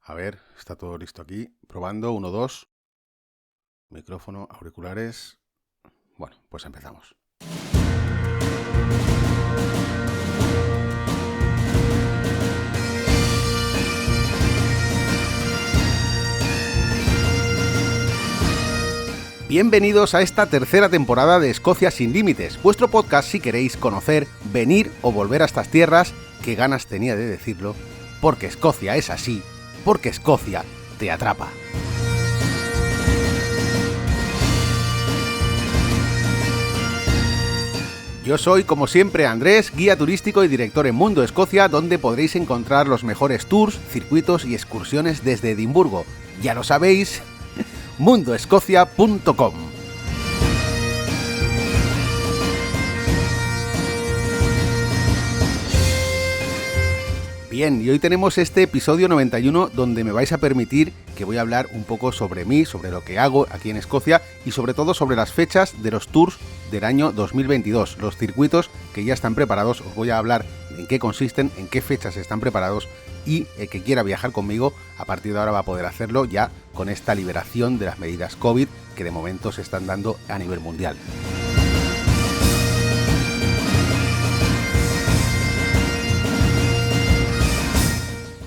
A ver, está todo listo aquí. Probando, 1, 2. Micrófono, auriculares. Bueno, pues empezamos. Bienvenidos a esta tercera temporada de Escocia sin Límites, vuestro podcast si queréis conocer, venir o volver a estas tierras, que ganas tenía de decirlo, porque Escocia es así, porque Escocia te atrapa. Yo soy, como siempre, Andrés, guía turístico y director en Mundo Escocia, donde podréis encontrar los mejores tours, circuitos y excursiones desde Edimburgo. Ya lo sabéis, mundoescocia.com. Bien, y hoy tenemos este episodio 91 donde me vais a permitir que voy a hablar un poco sobre mí, sobre lo que hago aquí en Escocia y sobre todo sobre las fechas de los tours del año 2022, los circuitos que ya están preparados. Os voy a hablar en qué consisten, en qué fechas están preparados y el que quiera viajar conmigo a partir de ahora va a poder hacerlo ya con esta liberación de las medidas COVID que de momento se están dando a nivel mundial.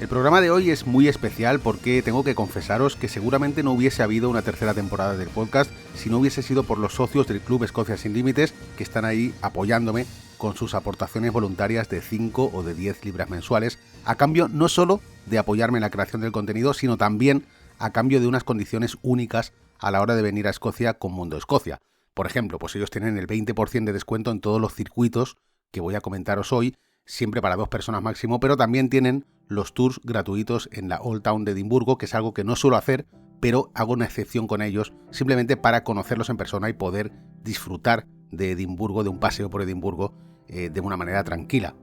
El programa de hoy es muy especial porque tengo que confesaros que seguramente no hubiese habido una tercera temporada del podcast si no hubiese sido por los socios del Club Escocia Sin Límites que están ahí apoyándome con sus aportaciones voluntarias de 5 o de 10 libras mensuales, a cambio no solo de apoyarme en la creación del contenido, sino también a cambio de unas condiciones únicas a la hora de venir a Escocia con Mundo Escocia. Por ejemplo, pues ellos tienen el 20% de descuento en todos los circuitos que voy a comentaros hoy, siempre para 2 personas máximo, pero también tienen los tours gratuitos en la Old Town de Edimburgo, que es algo que no suelo hacer, pero hago una excepción con ellos, simplemente para conocerlos en persona y poder disfrutar de Edimburgo, de un paseo por Edimburgo, de una manera tranquila.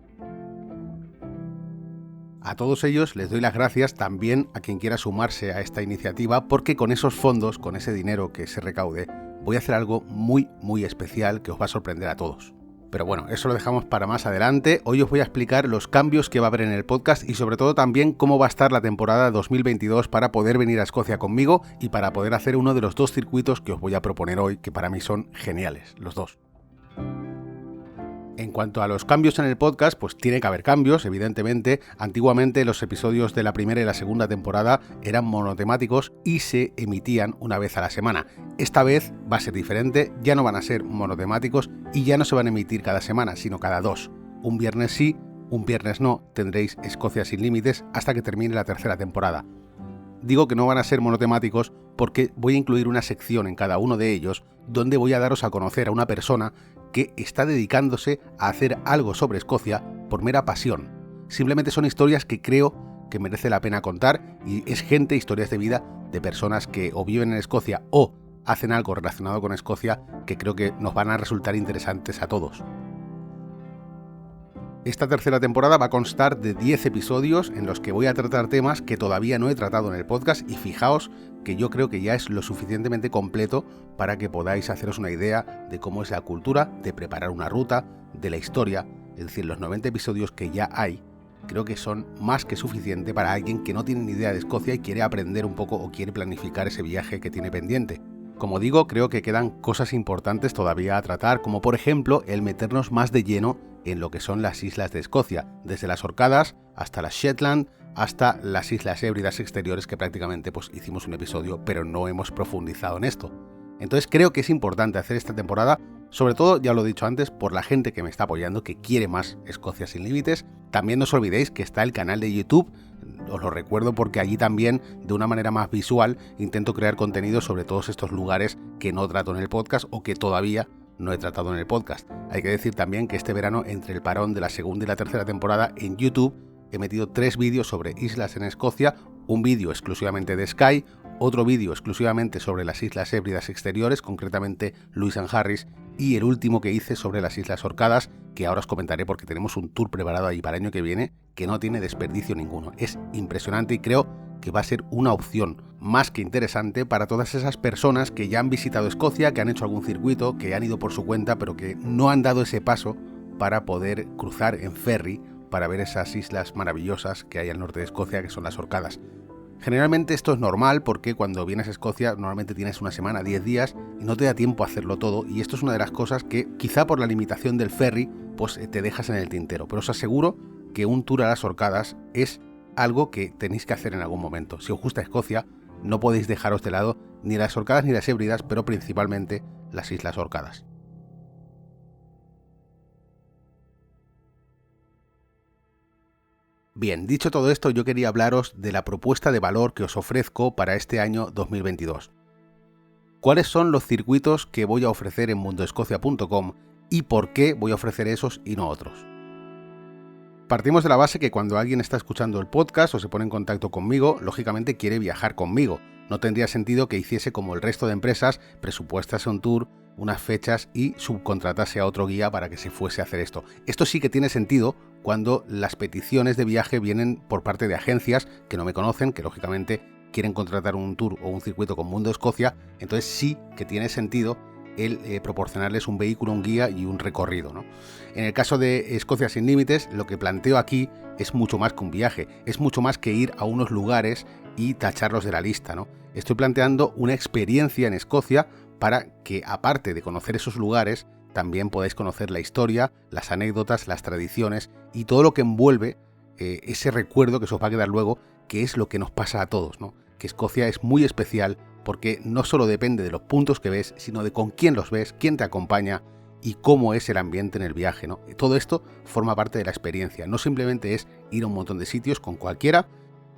A todos ellos les doy las gracias, también a quien quiera sumarse a esta iniciativa, porque con esos fondos, con ese dinero que se recaude, voy a hacer algo muy especial que os va a sorprender a todos. Pero bueno, eso lo dejamos para más adelante. Hoy os voy a explicar los cambios que va a haber en el podcast y sobre todo también cómo va a estar la temporada 2022 para poder venir a Escocia conmigo y para poder hacer uno de los 2 circuitos que os voy a proponer hoy, que para mí son geniales, los 2. En cuanto a los cambios en el podcast, pues tiene que haber cambios, evidentemente. Antiguamente los episodios de la primera y la segunda temporada eran monotemáticos y se emitían una vez a la semana. Esta vez va a ser diferente, ya no van a ser monotemáticos y ya no se van a emitir cada semana, sino cada 2. Un viernes sí, un viernes no, tendréis Escocia Sin Límites hasta que termine la tercera temporada. Digo que no van a ser monotemáticos porque voy a incluir una sección en cada uno de ellos donde voy a daros a conocer a una persona que está dedicándose a hacer algo sobre Escocia por mera pasión. Simplemente son historias que creo que merece la pena contar y es gente, historias de vida de personas que o viven en Escocia o hacen algo relacionado con Escocia que creo que nos van a resultar interesantes a todos. Esta tercera temporada va a constar de 10 episodios en los que voy a tratar temas que todavía no he tratado en el podcast y fijaos que yo creo que ya es lo suficientemente completo para que podáis haceros una idea de cómo es la cultura, de preparar una ruta, de la historia, es decir, los 90 episodios que ya hay, creo que son más que suficiente para alguien que no tiene ni idea de Escocia y quiere aprender un poco o quiere planificar ese viaje que tiene pendiente. Como digo, creo que quedan cosas importantes todavía a tratar, como por ejemplo el meternos más de lleno en lo que son las islas de Escocia, desde las Orcadas hasta las Shetland, hasta las Islas Hébridas exteriores, que prácticamente pues hicimos un episodio, pero no hemos profundizado en esto. Entonces creo que es importante hacer esta temporada, sobre todo, ya lo he dicho antes, por la gente que me está apoyando, que quiere más Escocia Sin Límites. También no os olvidéis que está el canal de YouTube, os lo recuerdo porque allí también, de una manera más visual, intento crear contenido sobre todos estos lugares que no trato en el podcast o que todavía no he tratado en el podcast. Hay que decir también que este verano, entre el parón de la segunda y la tercera temporada, en YouTube he metido 3 vídeos sobre islas en Escocia, un vídeo exclusivamente de Skye, otro vídeo exclusivamente sobre las Islas Hébridas exteriores, concretamente Lewis and Harris, y el último que hice sobre las Islas Orcadas, que ahora os comentaré porque tenemos un tour preparado ahí para el año que viene que no tiene desperdicio ninguno. Es impresionante y creo que va a ser una opción más que interesante para todas esas personas que ya han visitado Escocia, que han hecho algún circuito, que han ido por su cuenta, pero que no han dado ese paso para poder cruzar en ferry para ver esas islas maravillosas que hay al norte de Escocia, que son las Orcadas. Generalmente esto es normal porque cuando vienes a Escocia normalmente tienes una semana, 10 días y no te da tiempo a hacerlo todo, y esto es una de las cosas que quizá por la limitación del ferry pues te dejas en el tintero, pero os aseguro que un tour a las Orcadas es algo que tenéis que hacer en algún momento. Si os gusta Escocia, no podéis dejaros de lado ni las Orcadas ni las Hébridas, pero principalmente las Islas Orcadas. Bien, dicho todo esto, yo quería hablaros de la propuesta de valor que os ofrezco para este año 2022. ¿Cuáles son los circuitos que voy a ofrecer en mundoescocia.com y por qué voy a ofrecer esos y no otros? Partimos de la base que cuando alguien está escuchando el podcast o se pone en contacto conmigo, lógicamente quiere viajar conmigo. No tendría sentido que hiciese como el resto de empresas, presupuestase un tour, unas fechas y subcontratase a otro guía para que se fuese a hacer esto. Esto sí que tiene sentido cuando las peticiones de viaje vienen por parte de agencias que no me conocen, que lógicamente quieren contratar un tour o un circuito con Mundo Escocia, entonces sí que tiene sentido el proporcionarles un vehículo, un guía y un recorrido, ¿no? En el caso de Escocia Sin Límites, lo que planteo aquí es mucho más que un viaje, es mucho más que ir a unos lugares y tacharlos de la lista, ¿no? Estoy planteando una experiencia en Escocia para que, aparte de conocer esos lugares, también podáis conocer la historia, las anécdotas, las tradiciones y todo lo que envuelve ese recuerdo que se os va a quedar luego, que es lo que nos pasa a todos, ¿no? Que Escocia es muy especial porque no solo depende de los puntos que ves, sino de con quién los ves, quién te acompaña y cómo es el ambiente en el viaje, ¿no? Todo esto forma parte de la experiencia, no simplemente es ir a un montón de sitios con cualquiera,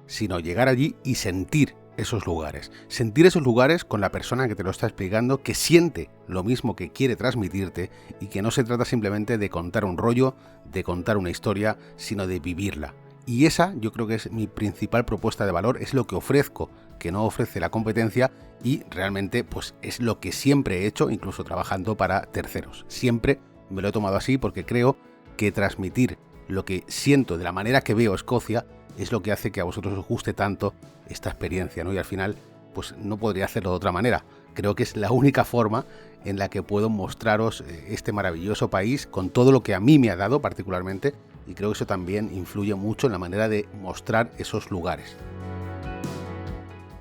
sino llegar allí y sentir esos lugares con la persona que te lo está explicando, que siente lo mismo que quiere transmitirte y que no se trata simplemente de contar un rollo, de contar una historia, sino de vivirla. Y esa yo creo que es mi principal propuesta de valor, es lo que ofrezco, que no ofrece la competencia, y realmente pues es lo que siempre he hecho, incluso trabajando para terceros. Siempre me lo he tomado así porque creo que transmitir lo que siento de la manera que veo Escocia es lo que hace que a vosotros os guste tanto esta experiencia, ¿no? Y al final pues no podría hacerlo de otra manera. Creo que es la única forma en la que puedo mostraros este maravilloso país con todo lo que a mí me ha dado particularmente, y creo que eso también influye mucho en la manera de mostrar esos lugares.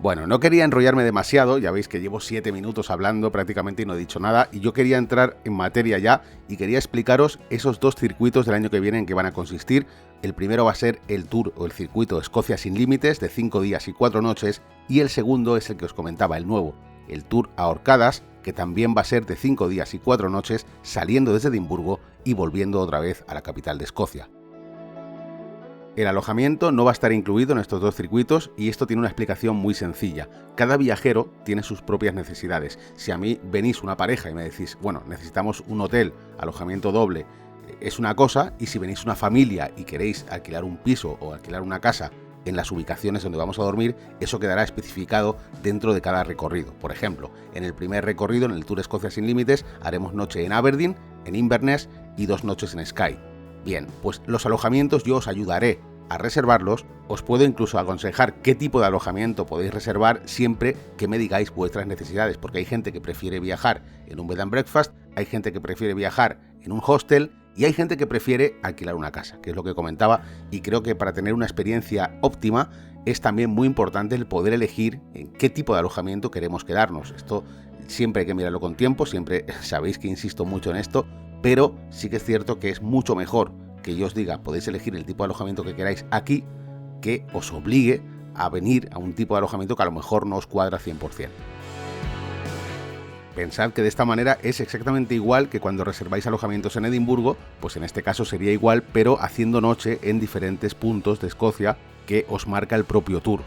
Bueno, no quería enrollarme demasiado, ya veis que llevo 7 minutos hablando prácticamente y no he dicho nada, y yo quería entrar en materia ya y quería explicaros esos 2 circuitos del año que viene en que van a consistir. El primero va a ser el tour o el circuito Escocia Sin Límites de 5 días y 4 noches, y el segundo es el que os comentaba, el nuevo, el tour a Orcadas, que también va a ser de 5 días y 4 noches, saliendo desde Edimburgo y volviendo otra vez a la capital de Escocia. El alojamiento no va a estar incluido en estos 2 circuitos y esto tiene una explicación muy sencilla. Cada viajero tiene sus propias necesidades. Si a mí venís una pareja y me decís, bueno, necesitamos un hotel, alojamiento doble, es una cosa, y si venís una familia y queréis alquilar un piso o alquilar una casa en las ubicaciones donde vamos a dormir, eso quedará especificado dentro de cada recorrido. Por ejemplo, en el primer recorrido, en el Tour Escocia Sin Límites, haremos noche en Aberdeen, en Inverness y 2 noches en Skye. Bien, pues los alojamientos yo os ayudaré a reservarlos, os puedo incluso aconsejar qué tipo de alojamiento podéis reservar siempre que me digáis vuestras necesidades, porque hay gente que prefiere viajar en un bed and breakfast, hay gente que prefiere viajar en un hostel y hay gente que prefiere alquilar una casa, que es lo que comentaba, y creo que para tener una experiencia óptima es también muy importante el poder elegir en qué tipo de alojamiento queremos quedarnos. Esto siempre hay que mirarlo con tiempo, siempre sabéis que insisto mucho en esto, pero sí que es cierto que es mucho mejor que yo os diga, podéis elegir el tipo de alojamiento que queráis aquí, que os obligue a venir a un tipo de alojamiento que a lo mejor no os cuadra 100%. Pensad que de esta manera es exactamente igual que cuando reserváis alojamientos en Edimburgo, pues en este caso sería igual, pero haciendo noche en diferentes puntos de Escocia que os marca el propio tour.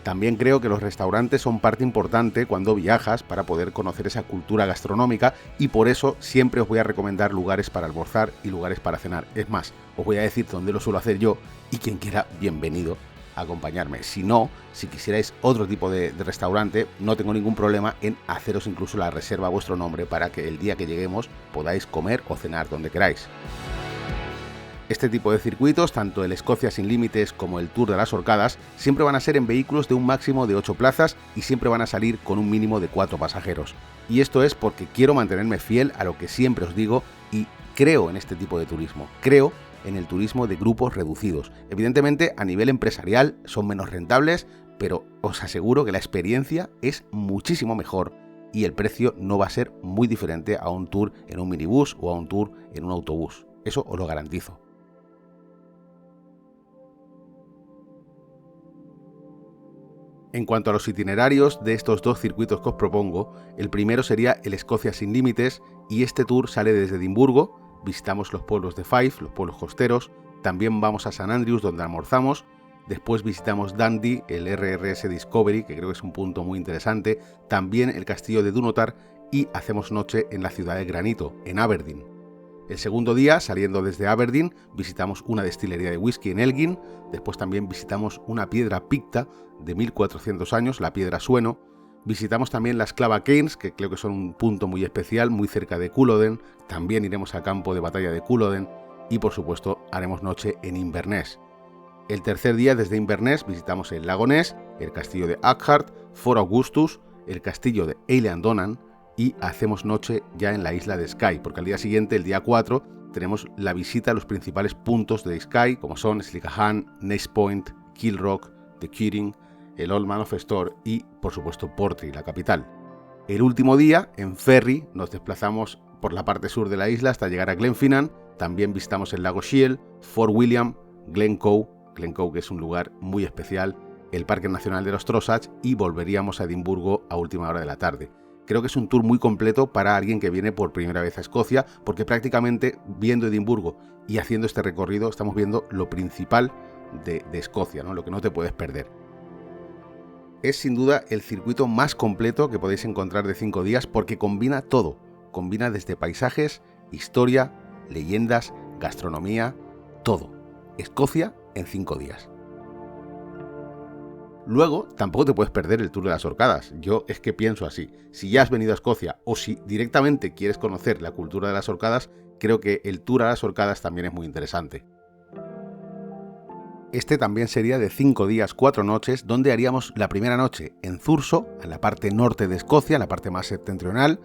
También creo que los restaurantes son parte importante cuando viajas para poder conocer esa cultura gastronómica, y por eso siempre os voy a recomendar lugares para almorzar y lugares para cenar. Es más, os voy a decir dónde lo suelo hacer yo y quien quiera, bienvenido a acompañarme. Si no, si quisierais otro tipo de restaurante, no tengo ningún problema en haceros incluso la reserva a vuestro nombre para que el día que lleguemos podáis comer o cenar donde queráis. Este tipo de circuitos, tanto el Escocia Sin Límites como el Tour de las Orcadas, siempre van a ser en vehículos de un máximo de 8 plazas y siempre van a salir con un mínimo de 4 pasajeros. Y esto es porque quiero mantenerme fiel a lo que siempre os digo y creo en este tipo de turismo. Creo en el turismo de grupos reducidos. Evidentemente, a nivel empresarial son menos rentables, pero os aseguro que la experiencia es muchísimo mejor y el precio no va a ser muy diferente a un tour en un minibús o a un tour en un autobús. Eso os lo garantizo. En cuanto a los itinerarios de estos dos circuitos que os propongo, el primero sería el Escocia sin límites y este tour sale desde Edimburgo, visitamos los pueblos de Fife, los pueblos costeros, también vamos a St Andrews donde almorzamos, después visitamos Dundee, el RRS Discovery, que creo que es un punto muy interesante, también el castillo de Dunotar y hacemos noche en la ciudad de granito, en Aberdeen. El segundo día, saliendo desde Aberdeen, visitamos una destilería de whisky en Elgin, después también visitamos una piedra picta de 1400 años, la piedra Sueno, visitamos también las Clava Cairns, que creo que son un punto muy especial, muy cerca de Culloden, también iremos al campo de batalla de Culloden y por supuesto haremos noche en Inverness. El tercer día desde Inverness visitamos el lago Ness, el castillo de Ackhart, Fort Augustus, el castillo de Eilean Donan, y hacemos noche ya en la isla de Skye, porque al día siguiente, el día 4, tenemos la visita a los principales puntos de Skye, como son Slicahan, Nace Point, Kilrock, The Keating, el Old Man of Storr y, por supuesto, Portree, la capital. El último día, en ferry, nos desplazamos por la parte sur de la isla hasta llegar a Glenfinnan, también visitamos el lago Shiel, Fort William, Glencoe, que es un lugar muy especial, el Parque Nacional de los Trossachs y volveríamos a Edimburgo a última hora de la tarde. Creo que es un tour muy completo para alguien que viene por primera vez a Escocia, porque prácticamente viendo Edimburgo y haciendo este recorrido estamos viendo lo principal de Escocia, ¿no? Lo que no te puedes perder. Es sin duda el circuito más completo que podéis encontrar de 5 días porque combina todo. Combina desde paisajes, historia, leyendas, gastronomía, todo. Escocia en 5 días. Luego, tampoco te puedes perder el Tour de las Orcadas. Yo es que pienso así. Si ya has venido a Escocia o si directamente quieres conocer la cultura de las Orcadas, creo que el Tour a las Orcadas también es muy interesante. Este también sería de 5 días, 4 noches, donde haríamos la primera noche en Thurso, en la parte norte de Escocia, la parte más septentrional,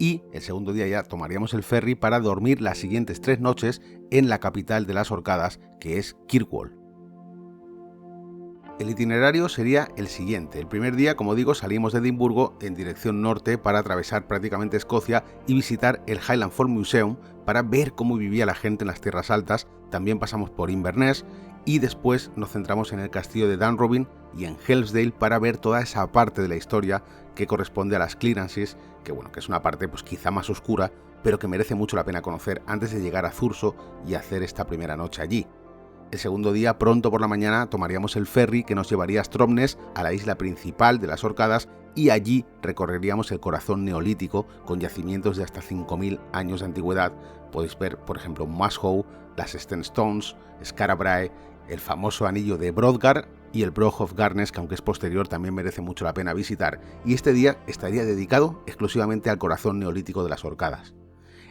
y el segundo día ya tomaríamos el ferry para dormir las siguientes 3 noches en la capital de las Orcadas, que es Kirkwall. El itinerario sería el siguiente. El primer día, como digo, salimos de Edimburgo en dirección norte para atravesar prácticamente Escocia y visitar el Highland Folk Museum para ver cómo vivía la gente en las tierras altas. También pasamos por Inverness y después nos centramos en el castillo de Dunrobin y en Helmsdale para ver toda esa parte de la historia que corresponde a las Clearances, que es una parte pues quizá más oscura, pero que merece mucho la pena conocer antes de llegar a Thurso y hacer esta primera noche allí. El segundo día, pronto por la mañana, tomaríamos el ferry que nos llevaría a Stromness, a la isla principal de las Orcadas, y allí recorreríamos el corazón neolítico con yacimientos de hasta 5.000 años de antigüedad. Podéis ver, por ejemplo, Mushoe, las Sten Stones, Skarabrae, el famoso anillo de Brodgar y el Broch of Garnes, que aunque es posterior también merece mucho la pena visitar, y este día estaría dedicado exclusivamente al corazón neolítico de las Orcadas.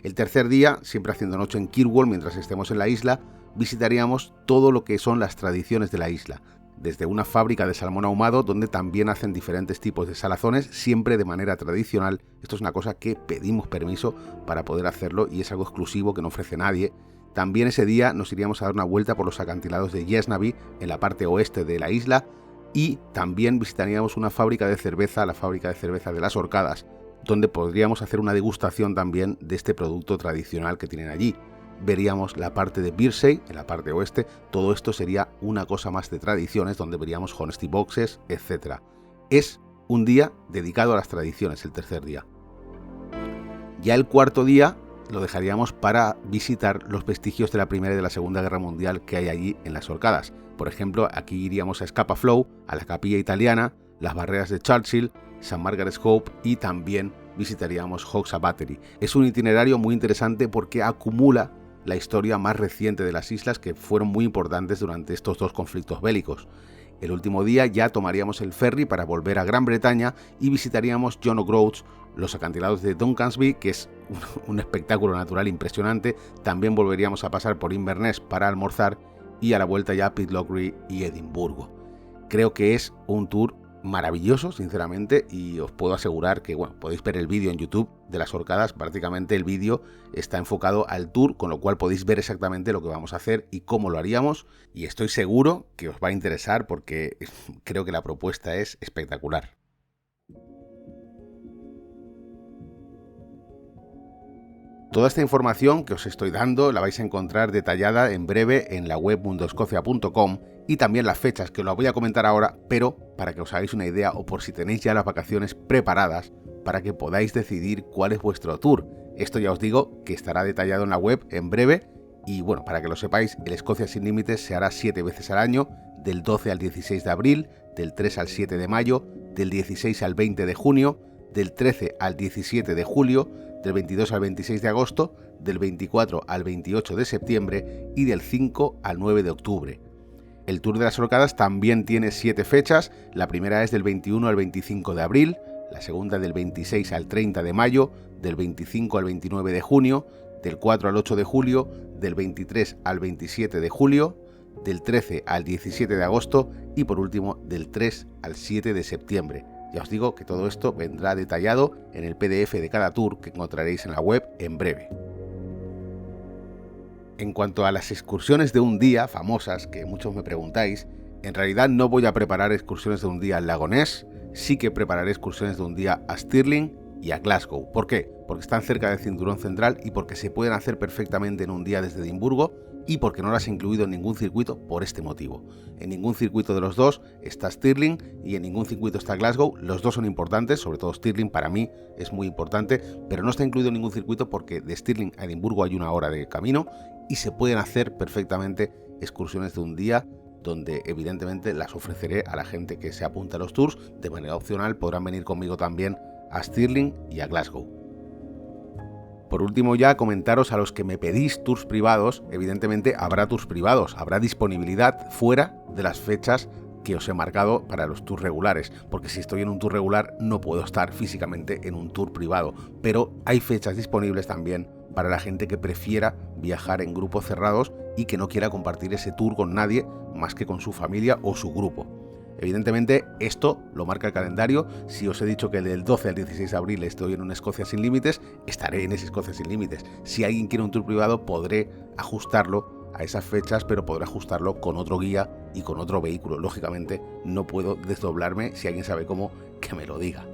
El tercer día, siempre haciendo noche en Kirkwall mientras estemos en la isla, visitaríamos todo lo que son las tradiciones de la isla, desde una fábrica de salmón ahumado donde también hacen diferentes tipos de salazones, siempre de manera tradicional. Esto es una cosa que pedimos permiso para poder hacerlo y es algo exclusivo que no ofrece nadie. También ese día nos iríamos a dar una vuelta por los acantilados de Yesnavy en la parte oeste de la isla y también visitaríamos una fábrica de cerveza, la fábrica de cerveza de las Orcadas, donde podríamos hacer una degustación también de este producto tradicional que tienen allí. Veríamos la parte de Bearsay, en la parte oeste. Todo esto sería una cosa más de tradiciones, donde veríamos honesty boxes, etc. Es un día dedicado a las tradiciones, el tercer día. Ya el cuarto día lo dejaríamos para visitar los vestigios de la Primera y de la Segunda Guerra Mundial que hay allí en las Orcadas. Por ejemplo, aquí iríamos a Scapa Flow, a la Capilla Italiana, las barreras de Churchill, St. Margaret's Hope y también visitaríamos Hoxa Battery. Es un itinerario muy interesante porque acumula la historia más reciente de las islas que fueron muy importantes durante estos dos conflictos bélicos. El último día ya tomaríamos el ferry para volver a Gran Bretaña y visitaríamos John O'Groats, los acantilados de Duncansby, que es un espectáculo natural impresionante. También volveríamos a pasar por Inverness para almorzar y a la vuelta ya Pitlochry y Edimburgo. Creo que es un tour maravilloso, sinceramente, y os puedo asegurar que, bueno, podéis ver el vídeo en YouTube de las horcadas. Prácticamente el vídeo está enfocado al tour, con lo cual podéis ver exactamente lo que vamos a hacer y cómo lo haríamos, y estoy seguro que os va a interesar porque creo que la propuesta es espectacular. Toda esta información que os estoy dando la vais a encontrar detallada en breve en la web mundoescocia.com, y también las fechas, que os las voy a comentar ahora, pero para que os hagáis una idea o por si tenéis ya las vacaciones preparadas para que podáis decidir cuál es vuestro tour. Esto ya os digo que estará detallado en la web en breve, y bueno, para que lo sepáis, el Escocia Sin Límites se hará 7 veces al año, del 12 al 16 de abril, del 3 al 7 de mayo, del 16 al 20 de junio, del 13 al 17 de julio, del 22 al 26 de agosto, del 24 al 28 de septiembre y del 5 al 9 de octubre. El Tour de las Horcadas también tiene 7 fechas, la primera es del 21 al 25 de abril, la segunda del 26 al 30 de mayo, del 25 al 29 de junio, del 4 al 8 de julio, del 23 al 27 de julio, del 13 al 17 de agosto y por último del 3 al 7 de septiembre. Ya os digo que todo esto vendrá detallado en el PDF de cada tour que encontraréis en la web en breve. En cuanto a las excursiones de un día famosas, que muchos me preguntáis, en realidad no voy a preparar excursiones de un día al lago Ness, sí que prepararé excursiones de un día a Stirling y a Glasgow. ¿Por qué? Porque están cerca del cinturón central y porque se pueden hacer perfectamente en un día desde Edimburgo, y porque no las he incluido en ningún circuito por este motivo. En ningún circuito de los dos está Stirling y en ningún circuito está Glasgow. Los dos son importantes, sobre todo Stirling para mí es muy importante, pero no está incluido en ningún circuito porque de Stirling a Edimburgo hay una hora de camino y se pueden hacer perfectamente excursiones de un día, donde evidentemente las ofreceré a la gente que se apunta a los tours. De manera opcional podrán venir conmigo también a Stirling y a Glasgow. Por último, ya comentaros a los que me pedís tours privados, evidentemente habrá tours privados, habrá disponibilidad fuera de las fechas que os he marcado para los tours regulares, porque si estoy en un tour regular no puedo estar físicamente en un tour privado, pero hay fechas disponibles también para la gente que prefiera viajar en grupos cerrados y que no quiera compartir ese tour con nadie más que con su familia o su grupo. Evidentemente esto lo marca el calendario. Si os he dicho que del 12 al 16 de abril estoy en una Escocia Sin Límites, estaré en esa Escocia Sin Límites. Si alguien quiere un tour privado podré ajustarlo a esas fechas, pero podré ajustarlo con otro guía y con otro vehículo. Lógicamente no puedo desdoblarme. Si alguien sabe cómo, que me lo diga.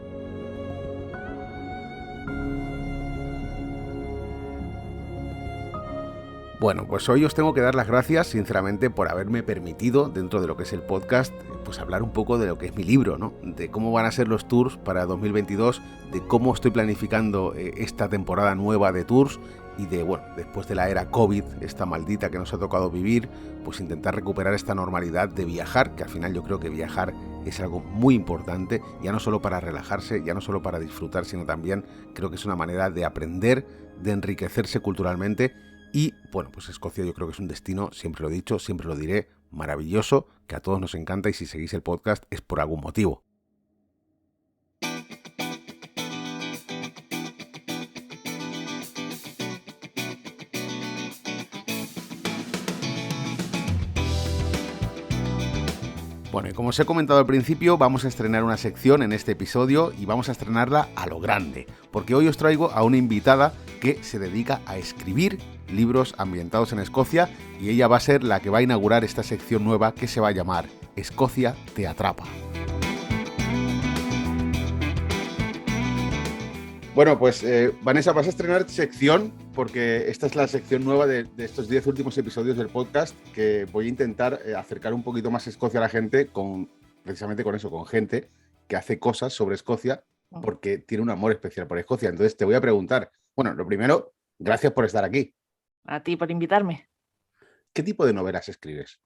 Bueno, pues hoy os tengo que dar las gracias, sinceramente, por haberme permitido, dentro de lo que es el podcast, pues hablar un poco de lo que es mi libro, ¿no? De cómo van a ser los tours para 2022, de cómo estoy planificando esta temporada nueva de tours y de, bueno, después de la era COVID, esta maldita que nos ha tocado vivir, pues intentar recuperar esta normalidad de viajar, que al final yo creo que viajar es algo muy importante, ya no solo para relajarse, ya no solo para disfrutar, sino también creo que es una manera de aprender, de enriquecerse culturalmente. Y bueno, pues Escocia yo creo que es un destino, siempre lo he dicho, siempre lo diré, maravilloso, que a todos nos encanta, y si seguís el podcast es por algún motivo. Bueno, y como os he comentado al principio, vamos a estrenar una sección en este episodio y vamos a estrenarla a lo grande, porque hoy os traigo a una invitada que se dedica a escribir libros ambientados en Escocia, y ella va a ser la que va a inaugurar esta sección nueva que se va a llamar Escocia te atrapa. Bueno, pues Vanessa, vas a estrenar sección, porque esta es la sección nueva de estos 10 últimos episodios del podcast, que voy a intentar acercar un poquito más Escocia a la gente, precisamente con eso, con gente que hace cosas sobre Escocia porque tiene un amor especial por Escocia. Entonces te voy a preguntar, bueno, lo primero, gracias por estar aquí. A ti por invitarme. ¿Qué tipo de novelas escribes?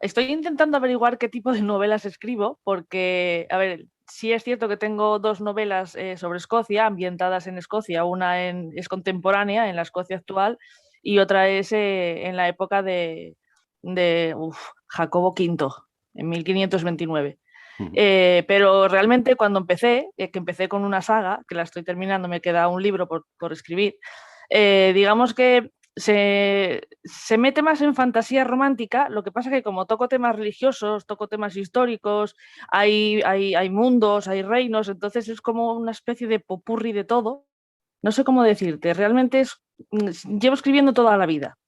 Estoy intentando averiguar qué tipo de novelas escribo, porque, a ver, sí es cierto que tengo 2 novelas sobre Escocia, ambientadas en Escocia. Una es contemporánea, en la Escocia actual, y otra es en la época de Jacobo V, en 1529. Pero realmente cuando empecé, que empecé con una saga, que la estoy terminando, me queda un libro por escribir, digamos que se mete más en fantasía romántica, lo que pasa que como toco temas religiosos, toco temas históricos, hay mundos, hay reinos, entonces es como una especie de popurrí de todo. No sé cómo decirte, realmente llevo escribiendo toda la vida.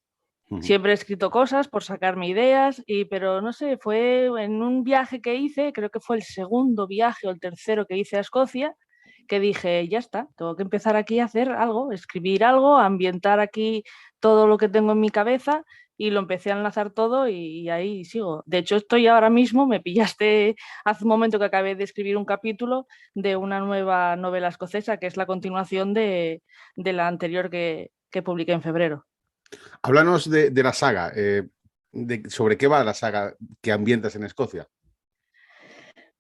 Ujú. Siempre he escrito cosas por sacarme ideas, pero no sé, fue en un viaje que hice, creo que fue el segundo viaje o el tercero que hice a Escocia, que dije, ya está, tengo que empezar aquí a hacer algo, escribir algo, ambientar aquí todo lo que tengo en mi cabeza y lo empecé a enlazar todo y ahí sigo. De hecho, estoy ahora mismo, me pillaste hace un momento que acabé de escribir un capítulo de una nueva novela escocesa, que es la continuación de la anterior que publiqué en febrero. Háblanos de la saga, sobre qué va la saga que ambientas en Escocia.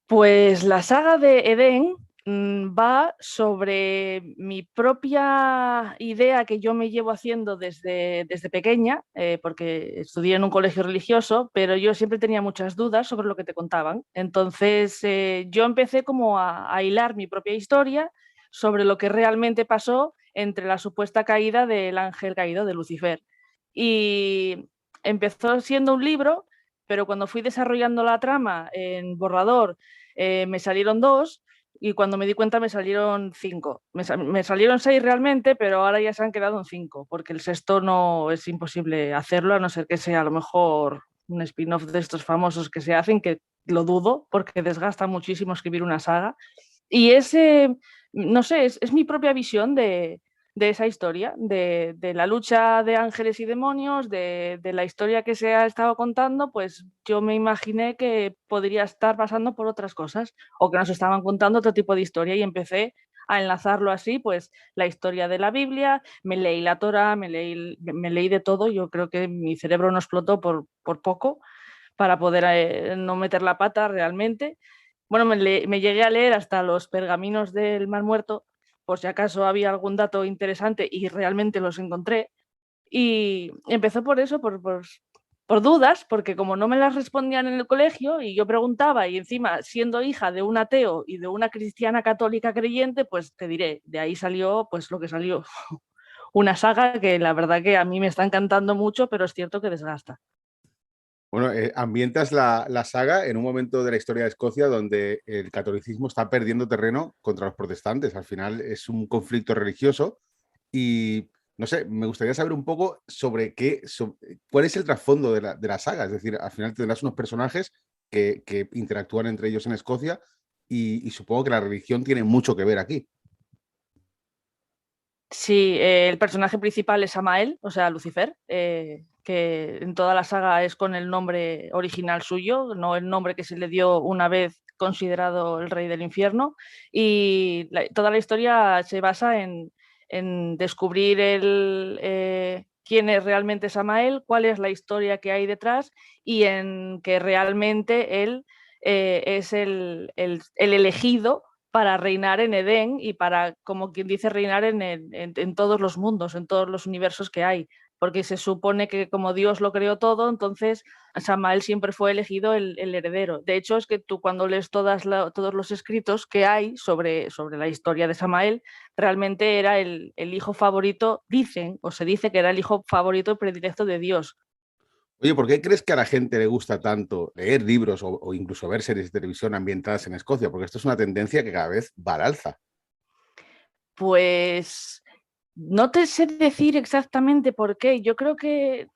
Pues la saga de Edén va sobre mi propia idea que yo me llevo haciendo desde pequeña, porque estudié en un colegio religioso, pero yo siempre tenía muchas dudas sobre lo que te contaban. Entonces yo empecé como a hilar mi propia historia sobre lo que realmente pasó entre la supuesta caída del ángel caído de Lucifer. Y empezó siendo un libro, pero cuando fui desarrollando la trama en borrador, me salieron 2 y cuando me di cuenta me salieron 5. Me salieron 6 realmente, pero ahora ya se han quedado en 5, porque el sexto no es imposible hacerlo, a no ser que sea a lo mejor un spin-off de estos famosos que se hacen, que lo dudo, porque desgasta muchísimo escribir una saga. Y ese, no sé, es mi propia visión de esa historia, de la lucha de ángeles y demonios, de la historia que se ha estado contando, pues yo me imaginé que podría estar pasando por otras cosas o que nos estaban contando otro tipo de historia y empecé a enlazarlo así, pues la historia de la Biblia, me leí la Torá, me leí de todo, yo creo que mi cerebro no explotó por poco para poder no meter la pata realmente. Bueno, me llegué a leer hasta los pergaminos del Mar Muerto, por si acaso había algún dato interesante y realmente los encontré. Y empezó por eso, por dudas, porque como no me las respondían en el colegio y yo preguntaba y encima siendo hija de un ateo y de una cristiana católica creyente, pues te diré, de ahí salió pues lo que salió. Una saga que la verdad que a mí me está encantando mucho, pero es cierto que desgasta. Bueno, ambientas la saga en un momento de la historia de Escocia donde el catolicismo está perdiendo terreno contra los protestantes. Al final es un conflicto religioso y, no sé, me gustaría saber un poco sobre cuál es el trasfondo de la saga. Es decir, al final tendrás unos personajes que interactúan entre ellos en Escocia y supongo que la religión tiene mucho que ver aquí. Sí, el personaje principal es Samael, o sea, Lucifer, que en toda la saga es con el nombre original suyo, no el nombre que se le dio una vez considerado el rey del infierno. Y toda la historia se basa en descubrir quién es realmente Samael, cuál es la historia que hay detrás y en que realmente él es el elegido para reinar en Edén y para, como quien dice, reinar en todos los mundos, en todos los universos que hay. Porque se supone que como Dios lo creó todo, entonces Samael siempre fue elegido el heredero. De hecho, es que tú cuando lees todos los escritos que hay sobre la historia de Samael, realmente era el hijo favorito, dicen, o se dice que era el hijo favorito predilecto de Dios. Oye, ¿por qué crees que a la gente le gusta tanto leer libros o incluso ver series de televisión ambientadas en Escocia? Porque esto es una tendencia que cada vez va al alza. Pues no te sé decir exactamente por qué. Yo creo que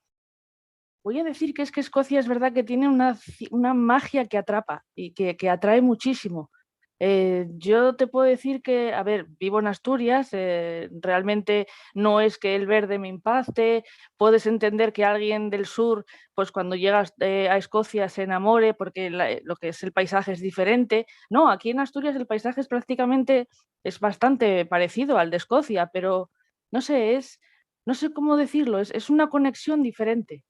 voy a decir que es que Escocia es verdad que tiene una magia que atrapa y que atrae muchísimo. Yo te puedo decir que, a ver, vivo en Asturias, realmente no es que el verde me impacte, puedes entender que alguien del sur, pues cuando llegas a Escocia se enamore porque lo que es el paisaje es diferente. No, aquí en Asturias el paisaje es prácticamente, es bastante parecido al de Escocia, pero no sé, no sé cómo decirlo, es una conexión diferente.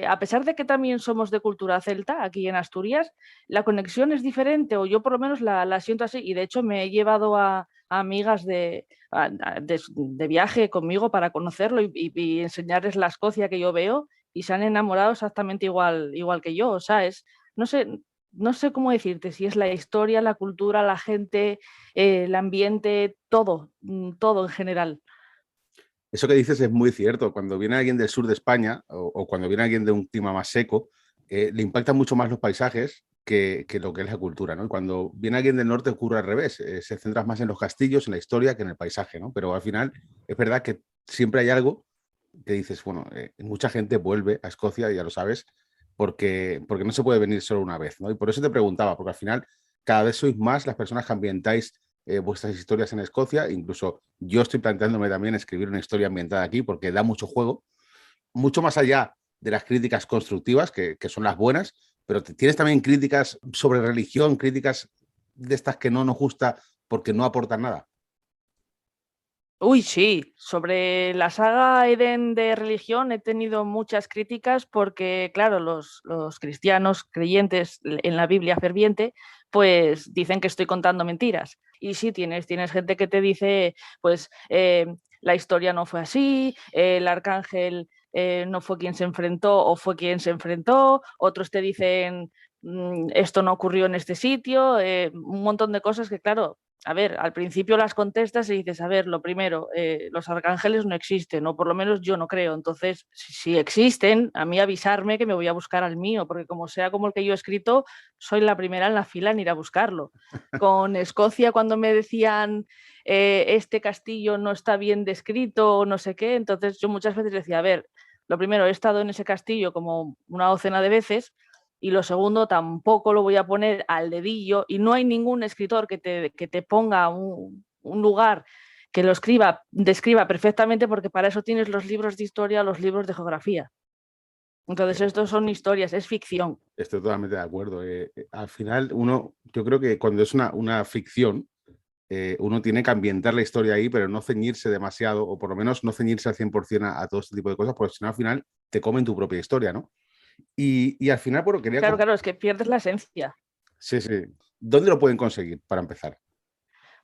A pesar de que también somos de cultura celta aquí en Asturias, la conexión es diferente, o yo por lo menos la siento así, y de hecho me he llevado a amigas de viaje conmigo para conocerlo y enseñarles la Escocia que yo veo, y se han enamorado exactamente igual que yo, ¿sabes? No sé, no sé cómo decirte, si es la historia, la cultura, la gente, el ambiente, todo, todo en general. Eso que dices es muy cierto. Cuando viene alguien del sur de España o cuando viene alguien de un clima más seco, le impactan mucho más los paisajes que lo que es la cultura, ¿no? Y cuando viene alguien del norte ocurre al revés. Se centra más en los castillos, en la historia, que en el paisaje, ¿no? Pero al final es verdad que siempre hay algo que dices, bueno, mucha gente vuelve a Escocia, ya lo sabes, porque no se puede venir solo una vez, ¿no? Y por eso te preguntaba, porque al final cada vez sois más las personas que ambientáis vuestras historias en Escocia. Incluso yo estoy planteándome también escribir una historia ambientada aquí porque da mucho juego, mucho más allá de las críticas constructivas, que son las buenas, pero tienes también críticas sobre religión, críticas de estas que no nos gusta porque no aportan nada. Uy, sí, sobre la saga Eden de religión he tenido muchas críticas porque, claro, los cristianos creyentes en la Biblia ferviente, pues dicen que estoy contando mentiras. Y sí, tienes gente que te dice, pues la historia no fue así, el arcángel no fue quien se enfrentó o fue quien se enfrentó, otros te dicen, esto no ocurrió en este sitio, un montón de cosas que, claro, a ver, al principio las contestas y dices, a ver, lo primero, los arcángeles no existen, o por lo menos yo no creo. Entonces, si existen, a mí avisarme que me voy a buscar al mío, porque como sea como el que yo he escrito, soy la primera en la fila en ir a buscarlo. Con Escocia, cuando me decían, este castillo no está bien descrito o no sé qué, entonces yo muchas veces decía, a ver, lo primero, he estado en ese castillo como una docena de veces, y lo segundo, tampoco lo voy a poner al dedillo y no hay ningún escritor que te ponga un lugar que lo describa perfectamente, porque para eso tienes los libros de historia, los libros de geografía. Entonces, estos son historias, es ficción. Estoy totalmente de acuerdo. Al final, yo creo que cuando es una ficción, uno tiene que ambientar la historia ahí, pero no ceñirse demasiado, o por lo menos no ceñirse al 100% a todo este tipo de cosas, porque si no, al final te comen tu propia historia, ¿no? Y al final, bueno, Claro, claro, es que pierdes la esencia. Sí, sí. ¿Dónde lo pueden conseguir, para empezar?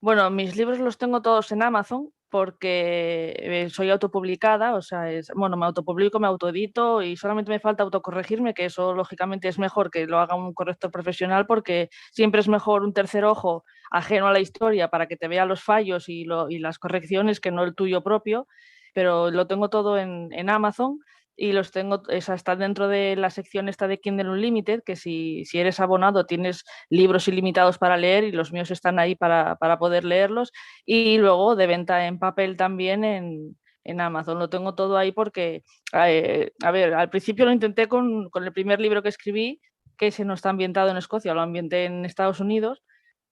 Bueno, mis libros los tengo todos en Amazon porque soy autopublicada, o sea, bueno, me autopublico, me autoedito y solamente me falta autocorregirme, que eso lógicamente es mejor que lo haga un corrector profesional, porque siempre es mejor un tercer ojo ajeno a la historia para que te vea los fallos y las correcciones que no el tuyo propio, pero lo tengo todo en Amazon. Y los tengo, está dentro de la sección esta de Kindle Unlimited, que si eres abonado tienes libros ilimitados para leer y los míos están ahí para poder leerlos. Y luego de venta en papel también en Amazon. Lo tengo todo ahí porque, a ver, al principio lo intenté con el primer libro que escribí, que ese no está ambientado en Escocia, lo ambienté en Estados Unidos.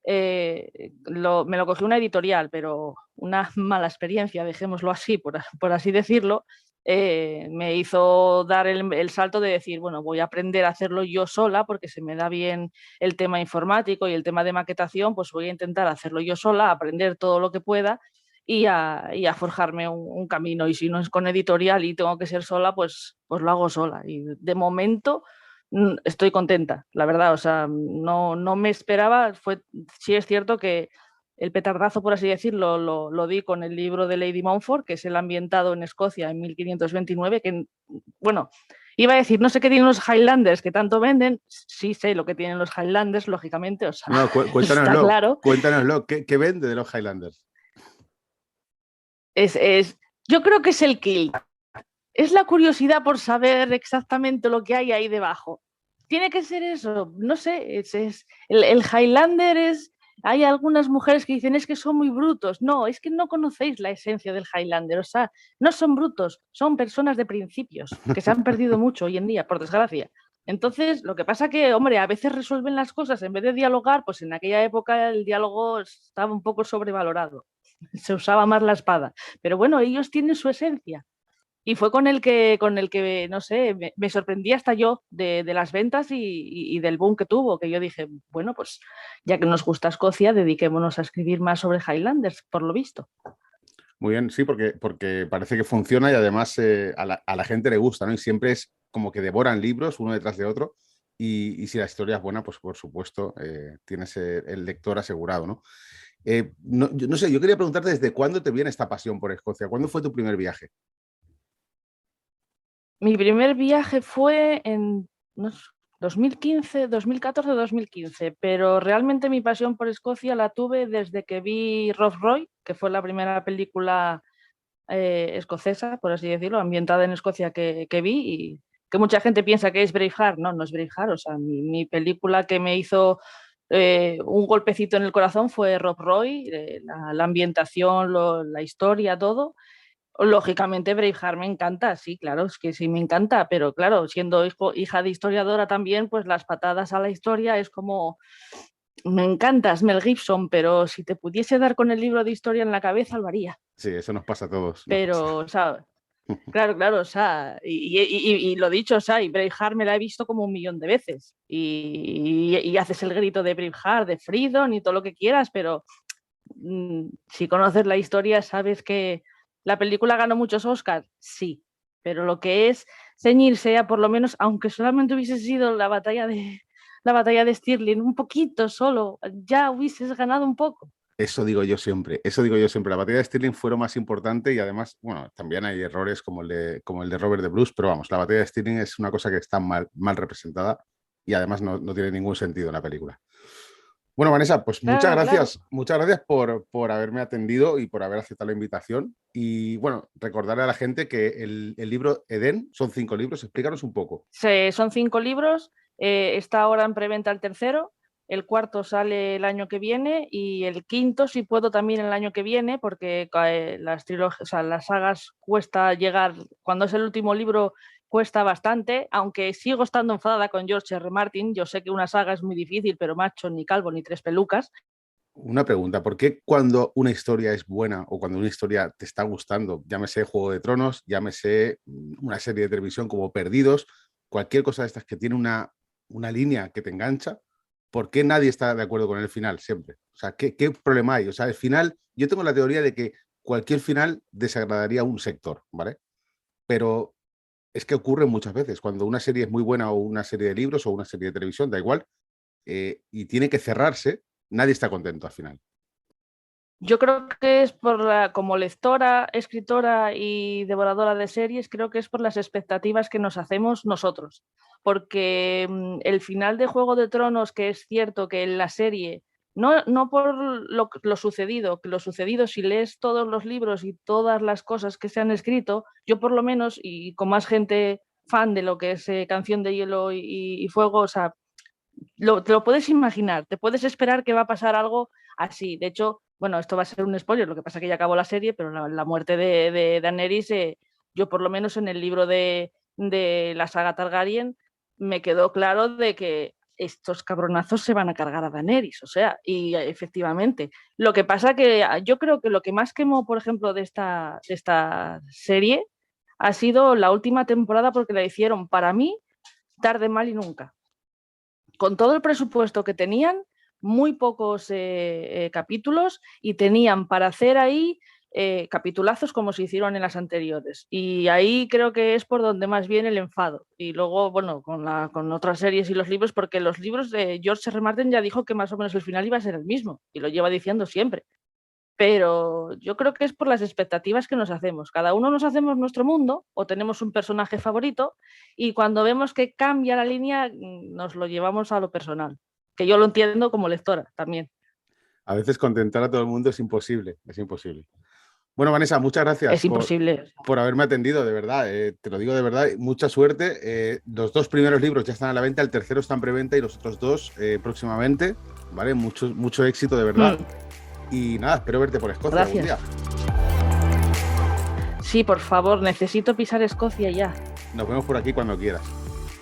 Me lo cogí una editorial, pero una mala experiencia, dejémoslo así, por así decirlo. Me hizo dar el salto de decir, bueno, voy a aprender a hacerlo yo sola porque se me da bien el tema informático y el tema de maquetación, pues voy a intentar hacerlo yo sola, aprender todo lo que pueda y a forjarme un camino. Y si no es con editorial y tengo que ser sola, pues lo hago sola. Y de momento estoy contenta, la verdad. O sea, no me esperaba. Sí es cierto que el petardazo, por así decirlo, lo di con el libro de Lady Montfort, que es el ambientado en Escocia en 1529, que, bueno, iba a decir, no sé qué tienen los Highlanders que tanto venden. Sí sé lo que tienen los Highlanders, lógicamente, o sea, No, está cuéntanoslo, claro. cuéntanoslo. ¿Qué vende de los Highlanders? Yo creo que es el kill. Es la curiosidad por saber exactamente lo que hay ahí debajo. Tiene que ser eso, no sé, el Highlander es... Hay algunas mujeres que dicen es que son muy brutos. No, es que no conocéis la esencia del Highlander. O sea, no son brutos, son personas de principios que se han perdido mucho hoy en día, por desgracia. Entonces, lo que pasa que, hombre, a veces resuelven las cosas en vez de dialogar, pues en aquella época el diálogo estaba un poco sobrevalorado. Se usaba más la espada. Pero bueno, ellos tienen su esencia. Y fue con el que no sé, me sorprendí hasta yo de las ventas y del boom que tuvo, que yo dije, bueno, pues ya que nos gusta Escocia, dediquémonos a escribir más sobre Highlanders, por lo visto. Muy bien, sí, porque parece que funciona y además a la gente le gusta, ¿no? Y siempre es como que devoran libros uno detrás de otro y si la historia es buena, pues por supuesto tienes el lector asegurado, ¿no? Yo, no sé, yo quería preguntarte desde cuándo te viene esta pasión por Escocia. ¿Cuándo fue tu primer viaje? Mi primer viaje fue en no sé, 2015, 2014 o 2015, pero realmente mi pasión por Escocia la tuve desde que vi Rough Roy, que fue la primera película escocesa, por así decirlo, ambientada en Escocia que vi, y que mucha gente piensa que es Braveheart. No, no es Braveheart. O sea, mi película que me hizo un golpecito en el corazón fue Rob Roy, la ambientación, la historia, todo. Lógicamente Braveheart me encanta, sí, claro, es que sí me encanta, pero claro, siendo hija de historiadora también, pues las patadas a la historia es como, me encantas Mel Gibson, pero si te pudiese dar con el libro de historia en la cabeza lo haría. Sí, eso nos pasa a todos. Nos pasa. Pero, o sea, claro, o sea, y lo dicho, o sea, y Braveheart me la he visto como 1.000.000 de veces, y haces el grito de Braveheart, de Freedom y todo lo que quieras, pero si conoces la historia sabes que la película ganó muchos Oscars, sí, pero lo que es ceñirse a por lo menos, aunque solamente hubiese sido la batalla de Stirling, un poquito solo, ya hubieses ganado un poco. Eso digo yo siempre. La batalla de Stirling fue lo más importante y además, bueno, también hay errores como el de Robert de Bruce, pero vamos, la batalla de Stirling es una cosa que está mal representada y además no tiene ningún sentido en la película. Bueno, Vanessa, pues Claro. muchas gracias por haberme atendido y por haber aceptado la invitación. Y bueno, recordarle a la gente que el libro Edén son 5 libros. Explícanos un poco. Son 5 libros, está ahora en preventa el tercero, el cuarto sale el año que viene y el quinto, si puedo, también el año que viene, porque las sagas cuesta llegar. Cuando es el último libro cuesta bastante, aunque sigo estando enfadada con George R. Martin. Yo sé que una saga es muy difícil, pero macho, ni calvo ni 3 pelucas. Una pregunta, ¿por qué cuando una historia es buena o cuando una historia te está gustando, llámese Juego de Tronos, llámese una serie de televisión como Perdidos, cualquier cosa de estas que tiene una línea que te engancha, ¿por qué nadie está de acuerdo con el final siempre? O sea, ¿qué problema hay? O sea, el final, yo tengo la teoría de que cualquier final desagradaría a un sector, ¿vale? Pero es que ocurre muchas veces, cuando una serie es muy buena o una serie de libros o una serie de televisión, da igual, y tiene que cerrarse, nadie está contento al final. Yo creo que es como lectora, escritora y devoradora de series, creo que es por las expectativas que nos hacemos nosotros. Porque el final de Juego de Tronos, que es cierto que en la serie, no por lo sucedido, que lo sucedido, si lees todos los libros y todas las cosas que se han escrito, yo por lo menos, y con más gente fan de lo que es Canción de Hielo y Fuego, o sea, te lo puedes imaginar, te puedes esperar que va a pasar algo así. De hecho, bueno, esto va a ser un spoiler, lo que pasa es que ya acabó la serie, pero la muerte de Daenerys, yo por lo menos en el libro de la saga Targaryen, me quedó claro de que estos cabronazos se van a cargar a Daenerys, o sea, y efectivamente. Lo que pasa que yo creo que lo que más quemó, por ejemplo, de esta serie ha sido la última temporada, porque la hicieron, para mí, tarde, mal y nunca. Con todo el presupuesto que tenían, muy pocos capítulos, y tenían para hacer ahí capitulazos como se hicieron en las anteriores. Y ahí creo que es por donde más viene el enfado. Y luego, bueno, con otras series y los libros, porque los libros de George R. Martin ya dijo que más o menos el final iba a ser el mismo, y lo lleva diciendo siempre. Pero yo creo que es por las expectativas que nos hacemos. Cada uno nos hacemos nuestro mundo o tenemos un personaje favorito, y cuando vemos que cambia la línea nos lo llevamos a lo personal, que yo lo entiendo como lectora también. A veces contentar a todo el mundo es imposible, es imposible. Bueno, Vanessa, muchas gracias Es imposible. por haberme atendido, de verdad, te lo digo de verdad, mucha suerte. Los 2 primeros libros ya están a la venta, el tercero está en preventa y los otros 2 próximamente, ¿vale? Mucho éxito, de verdad. Y nada, espero verte por Escocia algún día. Sí, por favor, necesito pisar Escocia ya. Nos vemos por aquí cuando quieras.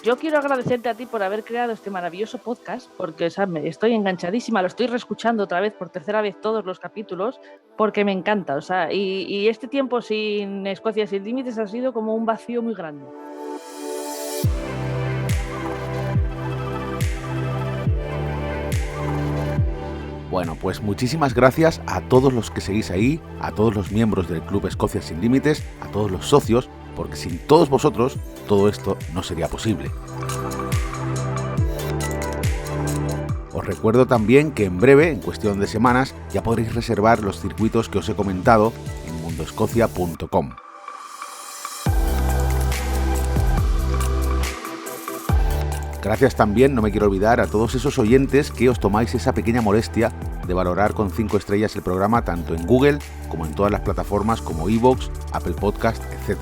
Yo quiero agradecerte a ti por haber creado este maravilloso podcast, porque estoy enganchadísima, lo estoy reescuchando otra vez, por tercera vez, todos los capítulos, porque me encanta. O sea, y este tiempo sin Escocia sin Límites ha sido como un vacío muy grande. Bueno, pues muchísimas gracias a todos los que seguís ahí, a todos los miembros del Club Escocia Sin Límites, a todos los socios, porque sin todos vosotros todo esto no sería posible. Os recuerdo también que en breve, en cuestión de semanas, ya podréis reservar los circuitos que os he comentado en mundoescocia.com. Gracias también, no me quiero olvidar, a todos esos oyentes que os tomáis esa pequeña molestia de valorar con 5 estrellas el programa tanto en Google como en todas las plataformas como iVoox, Apple Podcast, etc.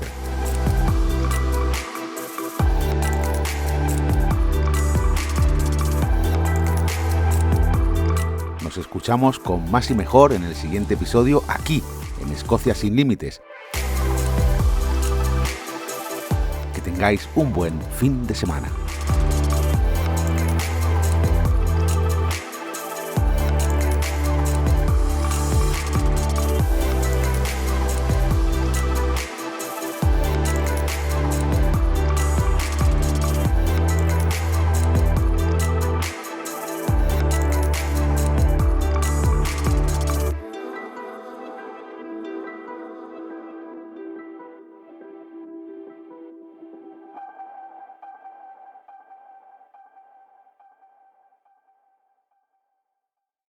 Nos escuchamos con más y mejor en el siguiente episodio aquí, en Escocia sin Límites. Que tengáis un buen fin de semana.